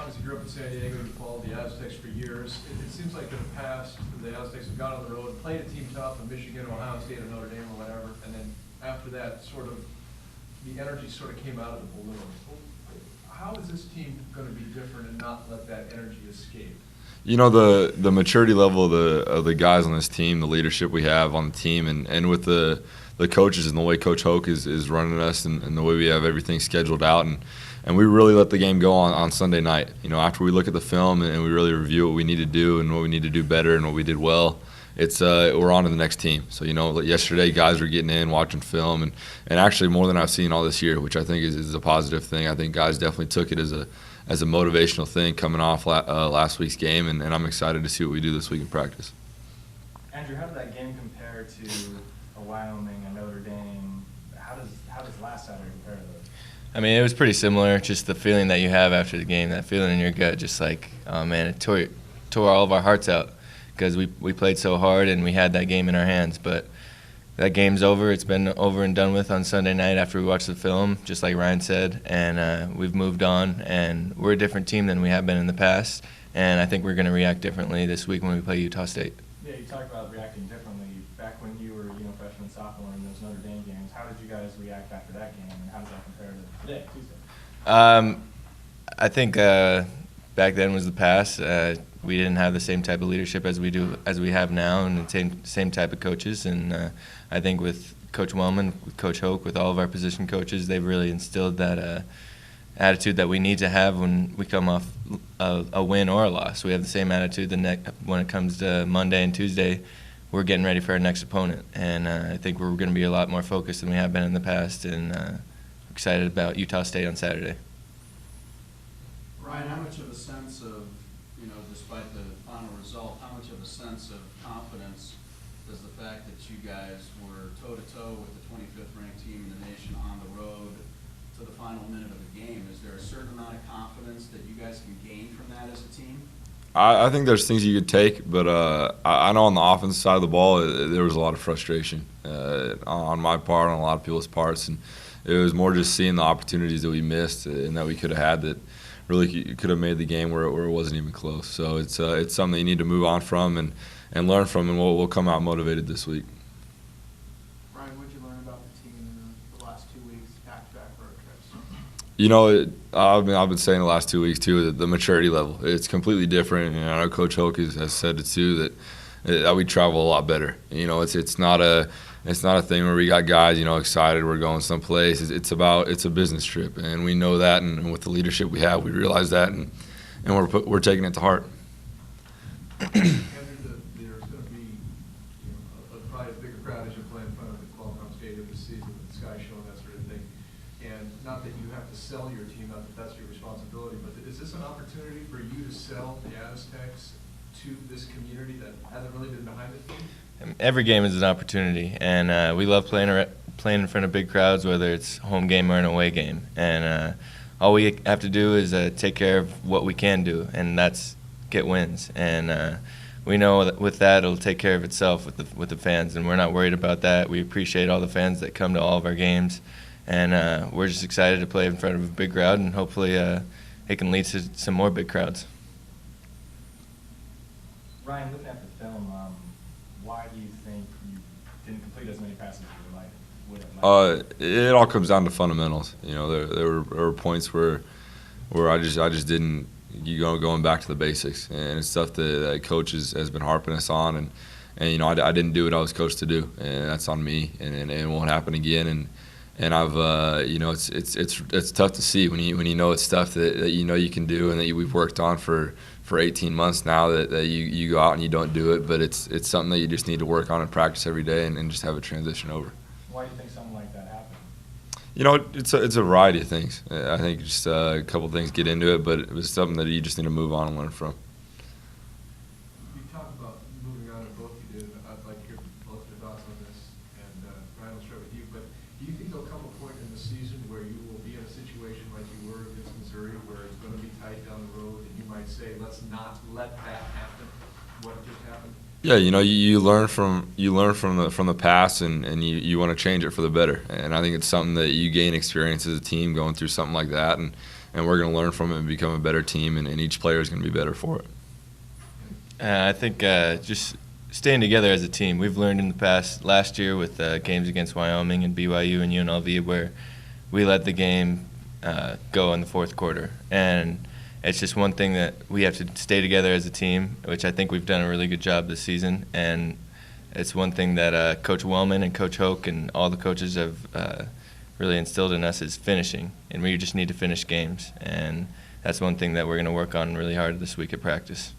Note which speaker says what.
Speaker 1: obviously grew up in San Diego, you followed the Aztecs for years. It seems like in the past, the Aztecs have gone on the road, played a team tough in Michigan, Ohio State, or Notre Dame, or whatever, and then after that, sort of, the energy sort of came out of the balloon. How is this team going to be different and not let that energy escape?
Speaker 2: You know, the maturity level of the guys on this team, the leadership we have on the team, and with the coaches and the way Coach Hoke is running us and the way we have everything scheduled out, and we really let the game go on Sunday night. You know, after we look at the film and we really review what we need to do and what we need to do better and what we did well, it's we're on to the next team. So, you know, yesterday guys were getting in, watching film, and actually more than I've seen all this year, which I think is a positive thing. I think guys definitely took it as a motivational thing coming off last week's game, and I'm excited to see what we do this week in practice.
Speaker 3: Andrew, how did that game compare to a Wyoming, a Notre Dame? How does last Saturday compare to those?
Speaker 4: I mean, it was pretty similar, just the feeling that you have after the game, that feeling in your gut, just like, oh man, it tore all of our hearts out because we played so hard and we had that game in our hands. But that game's over. It's been over and done with on Sunday night after we watched the film, just like Ryan said, and we've moved on, and we're a different team than we have been in the past, and I think we're going to react differently this week when we play Utah State.
Speaker 3: Yeah, you talked about reacting differently. Back when you were, freshman, sophomore in those Notre Dame games, how did you guys react after that game, and how does that compare to today, Tuesday?
Speaker 4: I think back then was the past. We didn't have the same type of leadership as we have now, and the same type of coaches. And I think with Coach Wellman, with Coach Hoke, with all of our position coaches, they've really instilled that attitude that we need to have when we come off a win or a loss. We have the same attitude when it comes to Monday and Tuesday. We're getting ready for our next opponent, and I think we're going to be a lot more focused than we have been in the past, and excited about Utah State on Saturday.
Speaker 5: Ryan, how much of a sense of, despite the final result, how much of a sense of confidence does the fact that you guys were toe-to-toe with the 25th ranked team in the nation on the road to the final minute of the game, is there a certain amount of confidence that you guys can gain from that as a team?
Speaker 2: I think there's things you could take, but I know on the offensive side of the ball, there was a lot of frustration on my part, on a lot of people's parts, and it was more just seeing the opportunities that we missed and that we could have had that really could have made the game where it wasn't even close. So it's something you need to move on from and learn from, and we'll come out motivated this week.
Speaker 6: Ryan, what did you learn about the team in the last 2 weeks, back-to-back road trips?
Speaker 2: You know, I've been saying the last 2 weeks too that the maturity level, it's completely different. And I know Coach Hoke has said it too that we travel a lot better. You know, it's not a thing where we got guys, excited we're going someplace. It's a business trip, and we know that, and with the leadership we have, we realize that, and we're taking it to heart.
Speaker 1: Andrew, there's going to be probably a bigger crowd as you play in front of the Qualcomm Stadium this season with the Sky Show and that sort of thing. And not that you have to sell your team, not that that's your responsibility, but is this an opportunity for you to sell the Aztecs to this community that hasn't really been behind the team?
Speaker 4: Every game is an opportunity, and we love playing in front of big crowds, whether it's home game or an away game. And all we have to do is take care of what we can do, and that's get wins. And we know that with that, it'll take care of itself with the fans, and we're not worried about that. We appreciate all the fans that come to all of our games, and we're just excited to play in front of a big crowd, and hopefully it can lead to some more big crowds.
Speaker 3: Ryan, looking at the film, why do you think you didn't complete as many passes as you would have liked?
Speaker 2: It all comes down to fundamentals. There were points where I just didn't going back to the basics, and it's stuff that Coach has been harping us on, and I didn't do what I was coached to do, and that's on me, and it won't happen again. And I've it's tough to see when you know it's stuff that you can do and that we've worked on for 18 months now that you go out and you don't do it, but it's something that you just need to work on and practice every day and just have a transition over.
Speaker 3: Why do you think something like that happened?
Speaker 2: It's a variety of things. I think just a couple of things get into it, but it was something that you just need to move on and learn from.
Speaker 1: You talked about moving on, and both you did. I'd like to hear both your thoughts on this, and Ryan, I'll start with you. But do you think there'll come a point in the season where you will be in a situation like you were against Missouri, where it's going to be tight down the road, and you might say, let's not let that happen, what just happened?
Speaker 2: Yeah, you learn from the past, and you want to change it for the better. And I think it's something that you gain experience as a team going through something like that, and and we're going to learn from it and become a better team, and each player is going to be better for it.
Speaker 4: I think just staying together as a team. We've learned in the past, last year with games against Wyoming and BYU and UNLV, where we let the game go in the fourth quarter. And it's just one thing that we have to stay together as a team, which I think we've done a really good job this season. And it's one thing that Coach Wellman and Coach Hoke and all the coaches have really instilled in us is finishing. And we just need to finish games. And that's one thing that we're going to work on really hard this week at practice.